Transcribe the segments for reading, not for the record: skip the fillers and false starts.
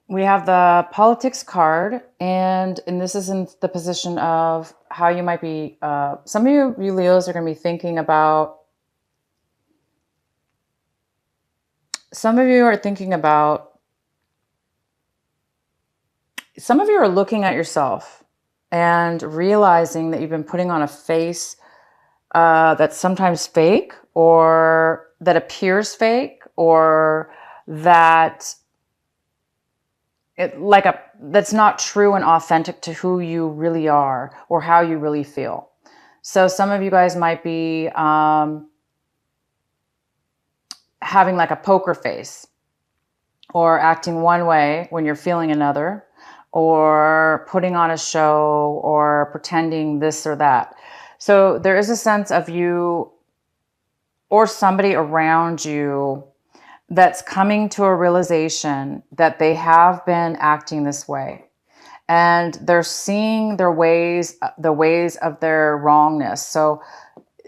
We have the politics card, and this is in the position of how you might be. Some of you Leos are going to be thinking about. Some of you are thinking about. Some of you are looking at yourself and realizing that you've been putting on a face that's sometimes fake, or that appears fake, or that that's not true and authentic to who you really are or how you really feel. So some of you guys might be having like a poker face, or acting one way when you're feeling another, or putting on a show, or pretending this or that. So there is a sense of you or somebody around you that's coming to a realization that they have been acting this way, and they're seeing the ways of their wrongness. So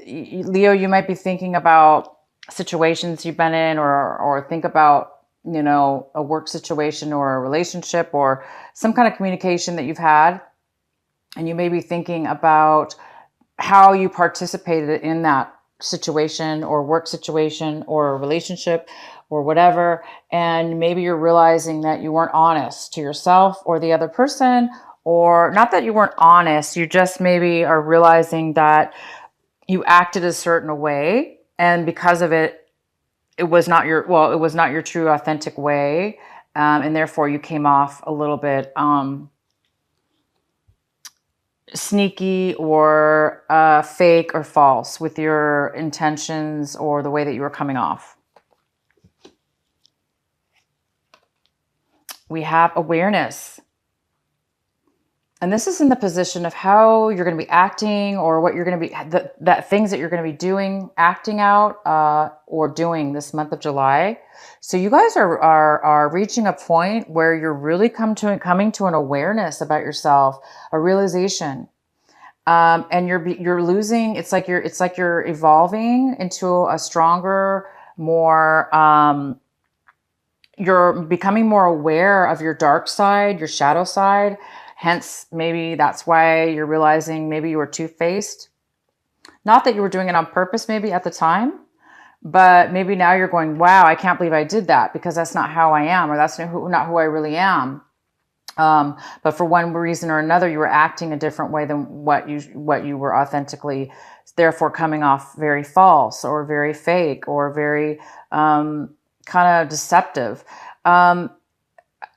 Leo, you might be thinking about situations you've been in, or think about, a work situation or a relationship or some kind of communication that you've had. And you may be thinking about how you participated in that situation or work situation or a relationship or whatever. And maybe you're realizing that you weren't honest to yourself or the other person, or not that you weren't honest. You just maybe are realizing that you acted a certain way, and because of it, it was not your true authentic way. And therefore you came off a little bit, sneaky or fake or false with your intentions or the way that you were coming off. We have awareness. And this is in the position of how you're going to be acting, or what you're going to be, that things that you're going to be doing, acting out, or doing this month of July. So you guys are reaching a point where you're really coming to an awareness about yourself, a realization, and you're losing. It's like you're evolving into a stronger, more. You're becoming more aware of your dark side, your shadow side. Hence, maybe that's why you're realizing maybe you were two-faced. Not that you were doing it on purpose, maybe at the time, but maybe now you're going, wow, I can't believe I did that, because that's not how I am, or that's not who I really am. But for one reason or another, you were acting a different way than what you were authentically, therefore coming off very false or very fake or very kind of deceptive.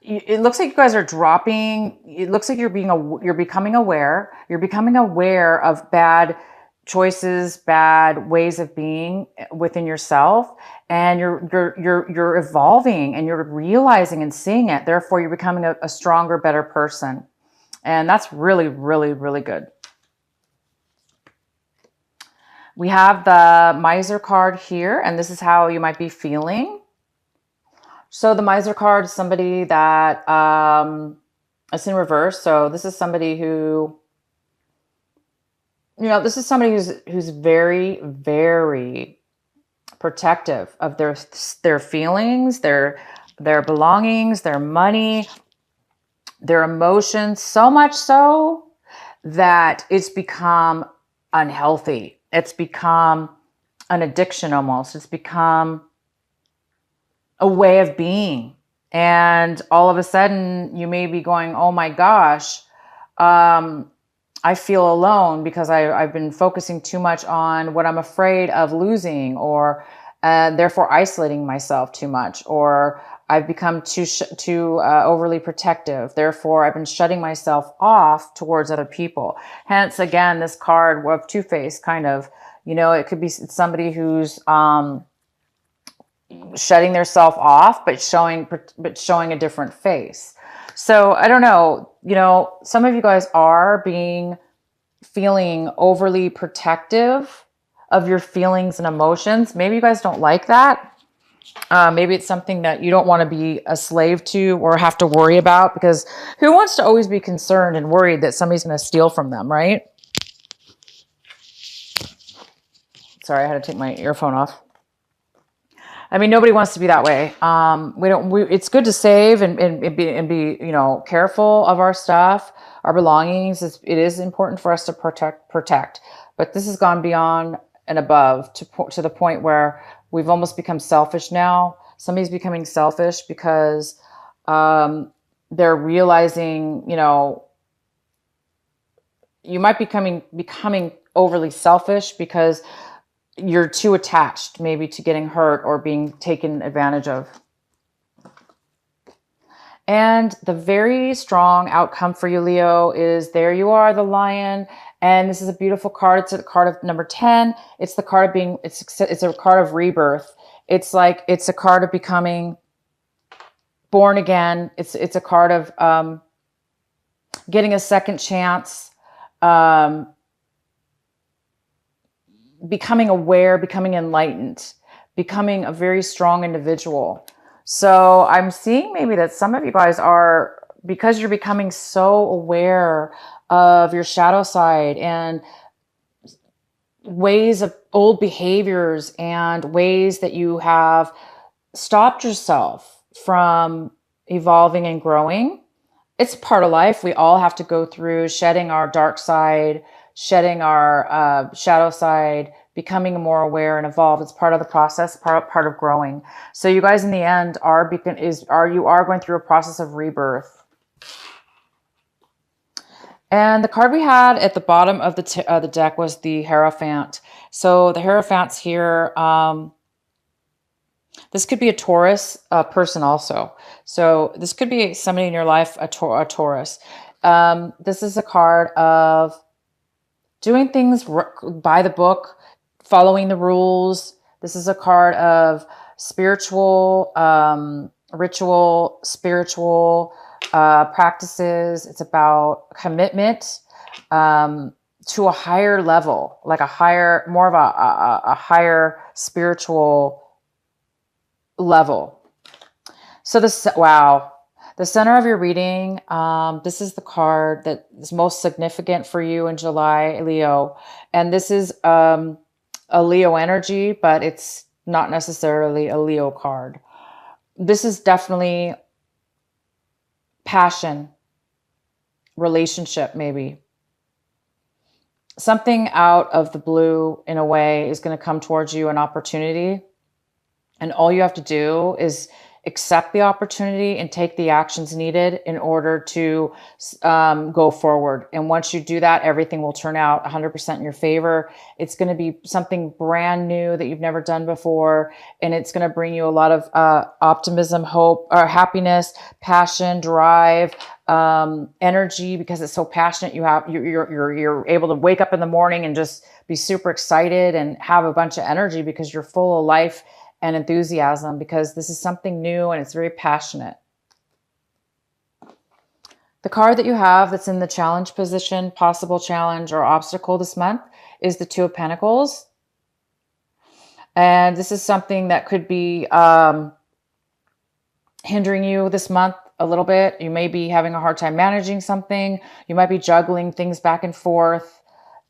It looks like you guys are dropping. It looks like you're becoming aware. You're becoming aware of bad choices, bad ways of being within yourself, and you're evolving, and you're realizing and seeing it. Therefore, you're becoming a stronger, better person, and that's really, really, really good. We have the Miser card here, and this is how you might be feeling. So the Miser card is somebody that it's in reverse. So this is somebody who, who's very, very protective of their feelings, their belongings, their money, their emotions, so much so that it's become unhealthy. It's become an addiction almost. It's become a way of being. And all of a sudden you may be going, oh my gosh, I feel alone because I've been focusing too much on what I'm afraid of losing, or therefore isolating myself too much, or I've become too overly protective. Therefore, I've been shutting myself off towards other people. Hence, again, this card of two-faced kind of, it could be somebody who's shutting their self off, but showing a different face. So I don't know, some of you guys are feeling overly protective of your feelings and emotions. Maybe you guys don't like that. Maybe it's something that you don't want to be a slave to or have to worry about, because who wants to always be concerned and worried that somebody's going to steal from them, right? Sorry, I had to take my earphone off. I mean, nobody wants to be that way. It's good to save and be, careful of our stuff, our belongings. It is important for us to protect. But this has gone beyond and above to the point where we've almost become selfish now. Somebody's becoming selfish because they're realizing, you might becoming overly selfish because you're too attached maybe to getting hurt or being taken advantage of. And the very strong outcome for you, Leo, is there you are, the lion. And this is a beautiful card. It's a card of number 10. It's the card of being, it's a card of rebirth. It's a card of becoming born again. It's a card of getting a second chance, becoming aware, becoming enlightened, becoming a very strong individual. So I'm seeing maybe that some of you guys are, because you're becoming so aware of your shadow side and ways of old behaviors and ways that you have stopped yourself from evolving and growing. It's part of life. We all have to go through shedding our dark side, shedding our shadow side, becoming more aware and evolved. It's part of the process, part of growing. So you guys in the end are going through a process of rebirth. And the card we had at the bottom of the deck was the Hierophant. So the Hierophant's here. This could be a Taurus person also. So this could be somebody in your life, a Taurus. This is a card of doing things by the book, following the rules. This is a card of spiritual, ritual, spiritual practices. It's about commitment to a higher level, like more of a higher spiritual level. So the center of your reading, this is the card that is most significant for you in July, Leo. And this is a Leo energy, but it's not necessarily a Leo card. This is definitely passion, relationship, maybe. Something out of the blue, in a way, is going to come towards you, an opportunity. And all you have to do is accept the opportunity and take the actions needed in order to go forward. And once you do that, everything will turn out 100% in your favor. It's going to be something brand new that you've never done before. And it's going to bring you a lot of optimism, hope, or happiness, passion, drive, energy, because it's so passionate. You're able to wake up in the morning and just be super excited and have a bunch of energy because you're full of life and enthusiasm, because this is something new and it's very passionate. The card that you have that's in the challenge position, possible challenge or obstacle this month, is the Two of Pentacles. And this is something that could be hindering you this month a little bit. You may be having a hard time managing something. You might be juggling things back and forth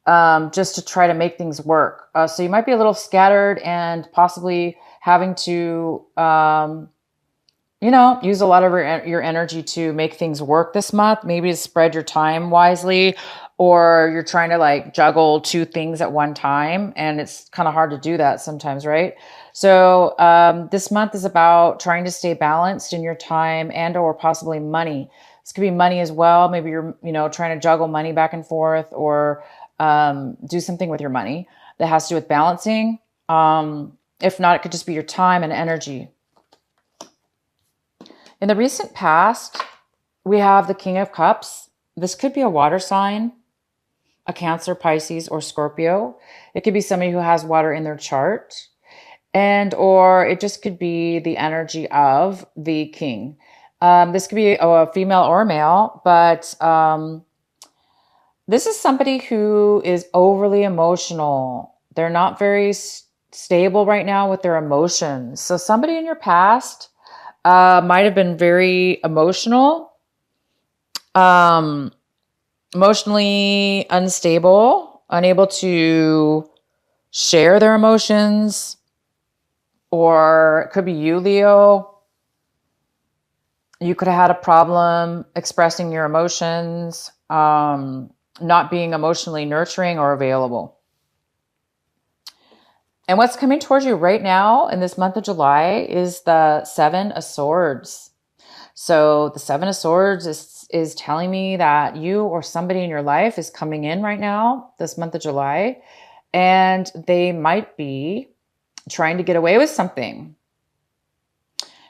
just to try to make things work. So you might be a little scattered and possibly having to, use a lot of your energy to make things work this month, maybe to spread your time wisely, or you're trying to juggle two things at one time. And it's kind of hard to do that sometimes, right? So this month is about trying to stay balanced in your time and or possibly money. This could be money as well. Maybe you're, trying to juggle money back and forth, or do something with your money that has to do with balancing. If not, it could just be your time and energy. In the recent past, we have the King of Cups. This could be a water sign, a Cancer, Pisces, or Scorpio. It could be somebody who has water in their chart, or it just could be the energy of the king. This could be a female or a male, but this is somebody who is overly emotional. They're not very stable right now with their emotions. So somebody in your past might have been very emotional, emotionally unstable, unable to share their emotions, Or it could be you, Leo. You could have had a problem expressing your emotions, not being emotionally nurturing or available. And what's coming towards you right now in this month of July is the Seven of Swords. So the Seven of Swords is telling me that you or somebody in your life is coming in right now, this month of July, and they might be trying to get away with something.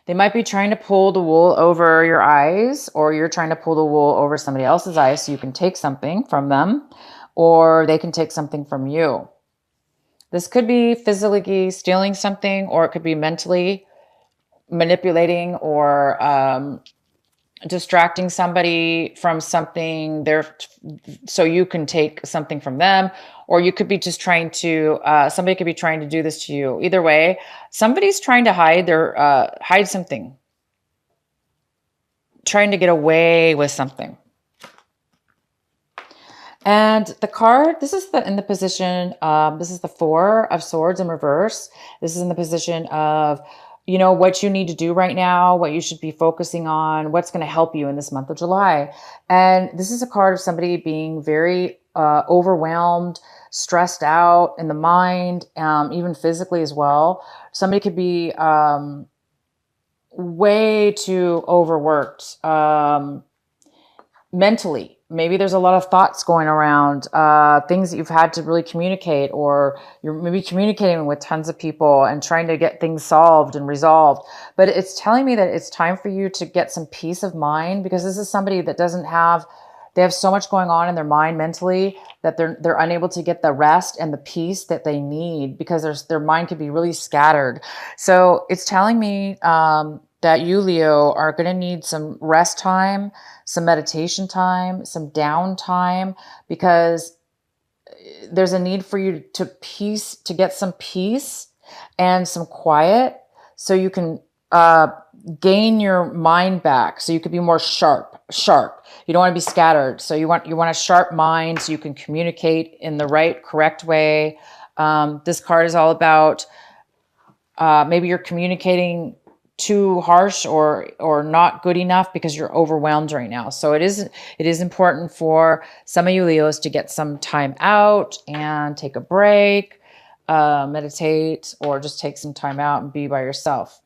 They might be trying to pull the wool over your eyes, or you're trying to pull the wool over somebody else's eyes so you can take something from them, or they can take something from you. This could be physically stealing something, or it could be mentally manipulating or distracting somebody from something there so you can take something from them. Or you could be just trying to, somebody could be trying to do this to you. Either way, somebody's trying to hide something, trying to get away with something. And the card, this is in the position, this is the Four of Swords in reverse. This is in the position of, you know, what you need to do right now, what you should be focusing on, what's going to help you in this month of July. And this is a card of somebody being very overwhelmed, stressed out in the mind, even physically as well. Somebody could be way too overworked mentally. Maybe there's a lot of thoughts going around, things that you've had to really communicate, or you're maybe communicating with tons of people and trying to get things solved and resolved. But it's telling me that it's time for you to get some peace of mind, because this is somebody that they have so much going on in their mind mentally that they're unable to get the rest and the peace that they need, because their mind could be really scattered. So it's telling me that you, Leo, are going to need some rest time, some meditation time, some downtime, because there's a need for you to get some peace and some quiet so you can gain your mind back, so you could be more sharp. You don't want to be scattered. So you want a sharp mind so you can communicate in the right, correct way. This card is all about maybe you're communicating too harsh or not good enough because you're overwhelmed right now. So it is important for some of you Leos to get some time out and take a break, meditate, or just take some time out and be by yourself.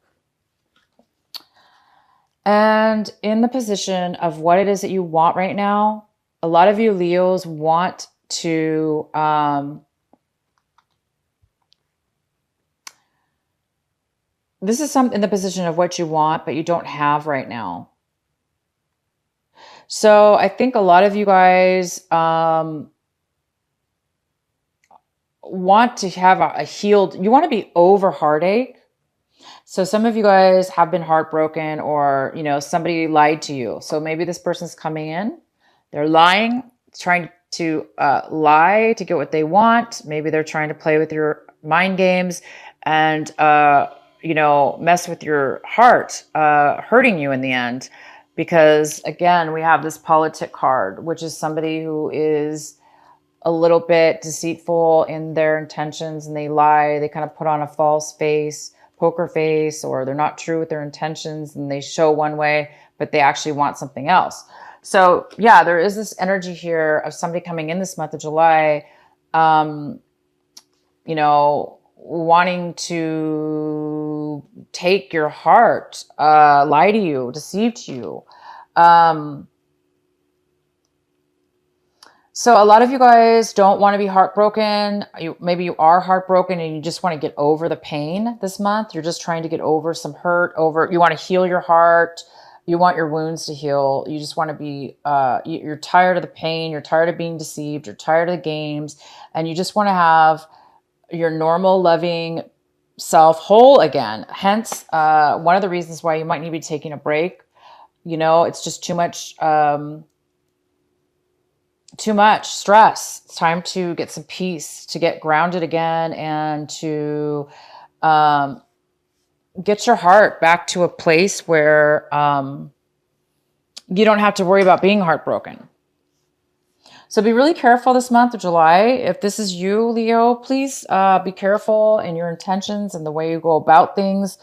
And in the position of what it is that you want right now, a lot of you Leos want to this is in the position of what you want, but you don't have right now. So I think a lot of you guys want to have a healed, you want to be over heartache. So some of you guys have been heartbroken, or, you know, somebody lied to you. So maybe this person's coming in, they're lying, trying to lie to get what they want. Maybe they're trying to play with your mind games and, you know, mess with your heart, hurting you in the end. Because again, we have this politic card, which is somebody who is a little bit deceitful in their intentions, and they lie, they kind of put on a false face, poker face, or they're not true with their intentions and they show one way, but they actually want something else. So yeah, there is this energy here of somebody coming in this month of July, you know, wanting to take your heart, lie to you, deceive you. So a lot of you guys don't want to be heartbroken. Maybe you are heartbroken and you just want to get over the pain this month. You're just trying to get over some hurt, you want to heal your heart. You want your wounds to heal. You just want to be, you're tired of the pain. You're tired of being deceived. You're tired of the games. And you just want to have your normal, loving self whole again. Hence, one of the reasons why you might need to be taking a break. You know, it's just too much stress. It's time to get some peace, to get grounded again, and to get your heart back to a place where you don't have to worry about being heartbroken. So be really careful this month of July. If this is you, Leo, please be careful in your intentions and the way you go about things,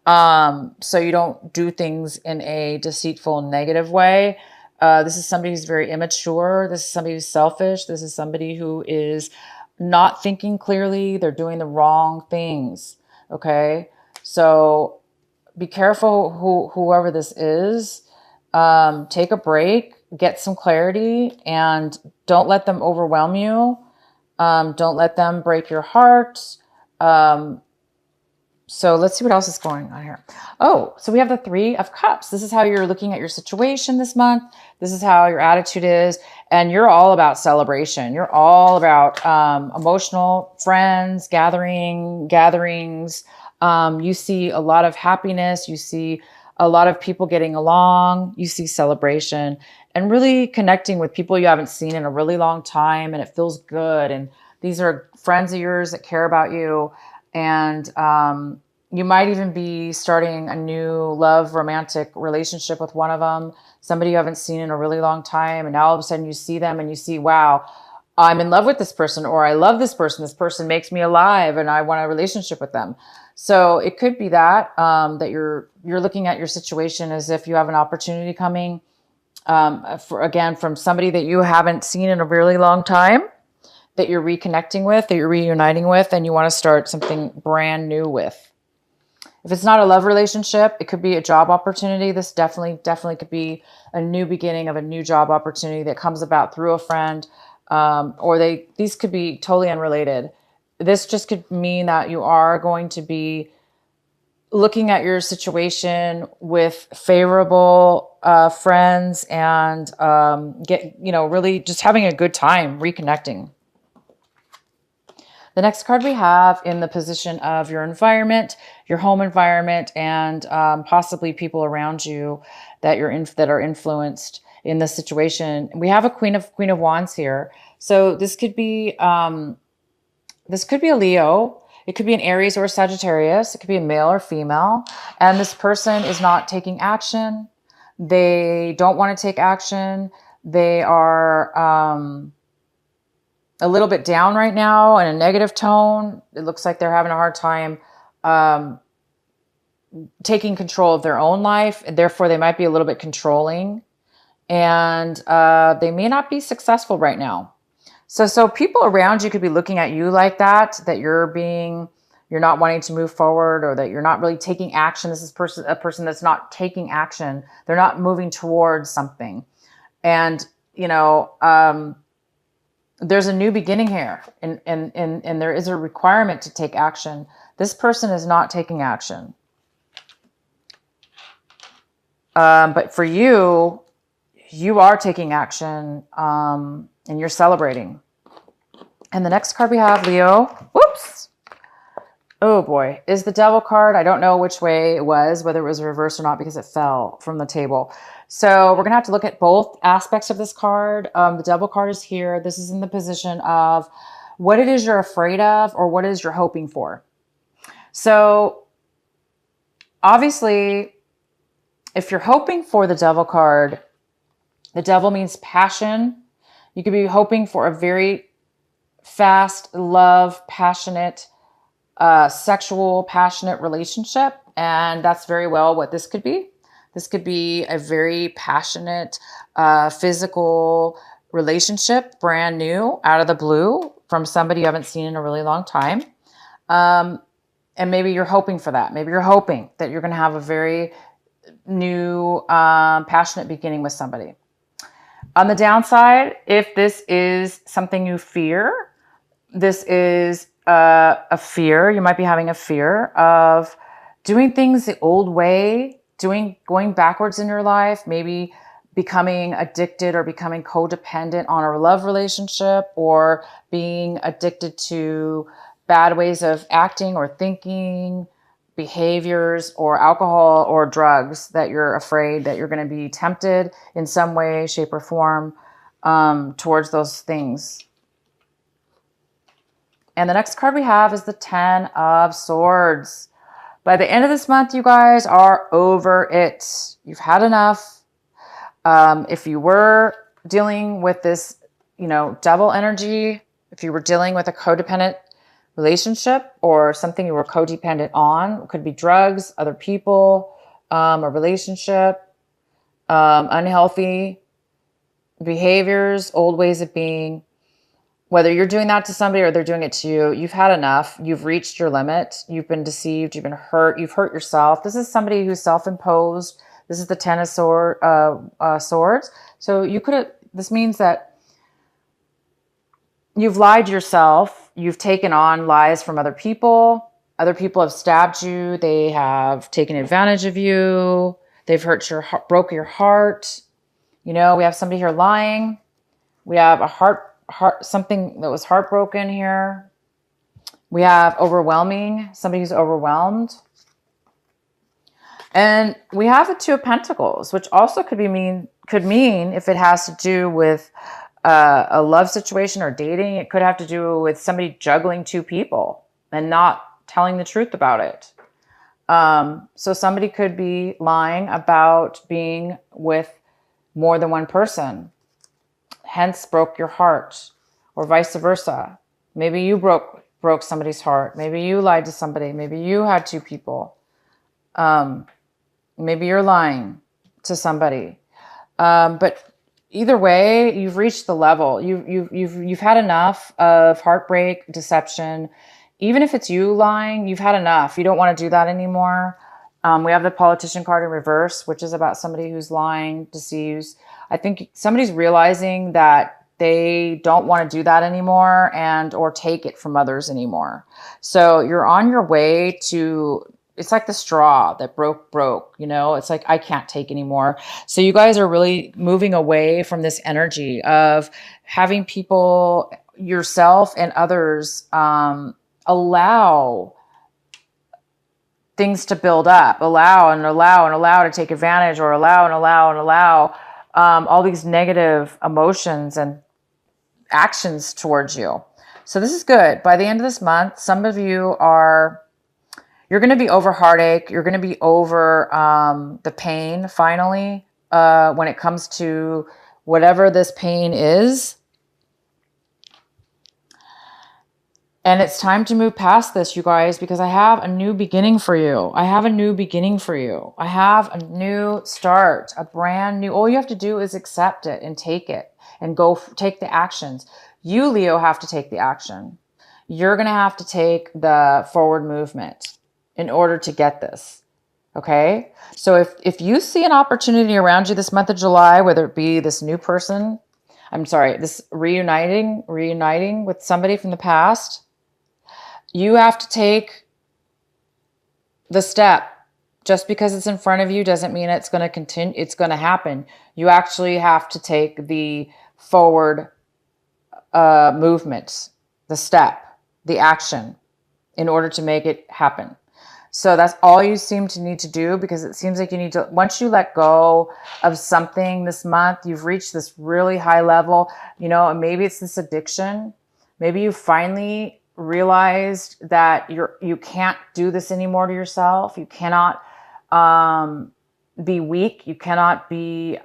so you don't do things in a deceitful, negative way. This is somebody who's very immature. This is somebody who's selfish. This is somebody who is not thinking clearly. They're doing the wrong things. Okay. So be careful whoever this is. Take a break, get some clarity, and don't let them overwhelm you. Don't let them break your heart. So let's see what else is going on here. Oh, so we have the Three of Cups. This is how you're looking at your situation this month. This is how your attitude is. And you're all about celebration. You're all about emotional friends, gatherings. You see a lot of happiness. You see a lot of people getting along. You see celebration and really connecting with people you haven't seen in a really long time. And it feels good. And these are friends of yours that care about you. And you might even be starting a new love romantic relationship with one of them, somebody you haven't seen in a really long time. And now all of a sudden you see them and you see, wow, I'm in love with this person, or I love this person. This person makes me alive and I want a relationship with them. So it could be that, that you're looking at your situation as if you have an opportunity coming, from somebody that you haven't seen in a really long time, that you're reconnecting with, that you're reuniting with, and you want to start something brand new with. If it's not a love relationship, it could be a job opportunity. This definitely could be a new beginning of a new job opportunity that comes about through a friend, these could be totally unrelated. This just could mean that you are going to be looking at your situation with favorable friends and really just having a good time reconnecting. The next card we have in the position of your environment, your home environment, and possibly people around you that that are influenced in this situation. We have a Queen of Wands here. So this could be a Leo. It could be an Aries or a Sagittarius. It could be a male or female. And this person is not taking action. They don't want to take action. They are a little bit down right now in a negative tone. It looks like they're having a hard time taking control of their own life. And therefore, they might be a little bit controlling. And they may not be successful right now. So people around you could be looking at you like that you're not wanting to move forward, or that you're not really taking action. This is a person that's not taking action. They're not moving towards something. And, there's a new beginning here, and there is a requirement to take action. This person is not taking action. But for you, you are taking action, and you're celebrating. And the next card we have, Leo, whoops. Oh boy, is the Devil card. I don't know which way it was, whether it was reversed or not, because it fell from the table. So we're going to have to look at both aspects of this card. The Devil card is here. This is in the position of what it is you're afraid of, or what it is you're hoping for. So obviously, if you're hoping for the Devil card, the Devil means passion. You could be hoping for a very fast, love, passionate, sexual, passionate relationship. And that's very well what this could be. This could be a very passionate, physical relationship, brand new, out of the blue, from somebody you haven't seen in a really long time. And maybe you're hoping for that. Maybe you're hoping that you're going to have a very new, passionate beginning with somebody. On the downside, if this is something you fear, this is a fear. You might be having a fear of doing things the old way, going backwards in your life, maybe becoming addicted or becoming codependent on a love relationship, or being addicted to bad ways of acting or thinking, behaviors, or alcohol or drugs, that you're afraid that you're going to be tempted in some way, shape, or form towards those things. And the next card we have is the Ten of Swords. By the end of this month, you guys are over it. You've had enough. If you were dealing with this double energy, if you were dealing with a codependent relationship or something you were codependent on, it could be drugs, other people, a relationship, unhealthy behaviors, old ways of being. Whether you're doing that to somebody or they're doing it to you, you've had enough. You've reached your limit. You've been deceived. You've been hurt. You've hurt yourself. This is somebody who's self-imposed. This is the Ten of Swords. So this means that you've lied to yourself. You've taken on lies from other people. Other people have stabbed you. They have taken advantage of you. They've broke your heart. We have somebody here lying. We have something that was heartbroken here. We have overwhelming, somebody who's overwhelmed. And we have the Two of Pentacles, which also could mean if it has to do with a love situation or dating, it could have to do with somebody juggling two people and not telling the truth about it. So somebody could be lying about being with more than one person, hence broke your heart, or vice versa. Maybe you broke somebody's heart. Maybe you lied to somebody. Maybe you had two people. Maybe you're lying to somebody. But either way, you've reached the level. You've had enough of heartbreak, deception. Even if it's you lying, you've had enough. You don't want to do that anymore. We have the Politician card in reverse, which is about somebody who's lying, deceives. I think somebody's realizing that they don't want to do that anymore or take it from others anymore. So you're on your way to, it's like the straw that broke. It's like, I can't take anymore. So you guys are really moving away from this energy of having people, yourself and others, allow things to build up, allow to take advantage, or allow all these negative emotions and actions towards you. So this is good. By the end of this month, some of you you're going to be over heartache. You're going to be over the pain finally when it comes to whatever this pain is. And it's time to move past this, you guys, because I have a new beginning for you. I have a new beginning for you. I have a new start, a brand new. All you have to do is accept it and take it and go take the actions. You, Leo, have to take the action. You're going to have to take the forward movement in order to get this. Okay? So if you see an opportunity around you this month of July, whether it be this new person, this reuniting with somebody from the past, you have to take the step. Just because it's in front of you doesn't mean it's going to continue. It's going to happen. You actually have to take the forward movement, the step, the action in order to make it happen. So that's all you seem to need to do, because it seems like you need to, once you let go of something this month, you've reached this really high level, and maybe it's this addiction. Maybe you finally realized that you can't do this anymore to yourself. You cannot be weak. You cannot be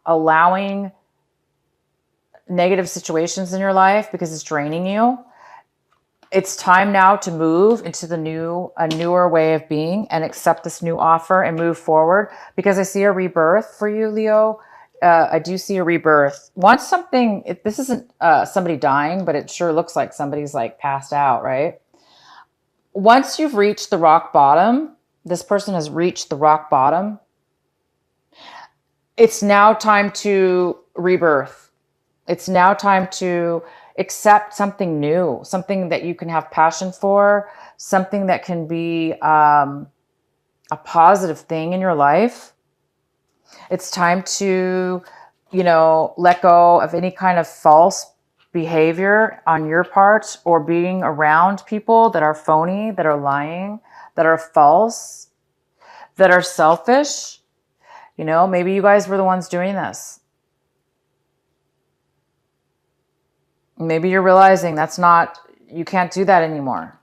allowing negative situations in your life because it's draining you. It's time now to move into a newer way of being and accept this new offer and move forward, because I see a rebirth for you, Leo. I do see a rebirth. This isn't somebody dying, but it sure looks like somebody's like passed out, right? Once you've reached the rock bottom, this person has reached the rock bottom. It's now time to rebirth. It's now time to accept something new, something that you can have passion for, something that can be a positive thing in your life. It's time to, let go of any kind of false behavior on your part, or being around people that are phony, that are lying, that are false, that are selfish. Maybe you guys were the ones doing this. Maybe you're realizing you can't do that anymore.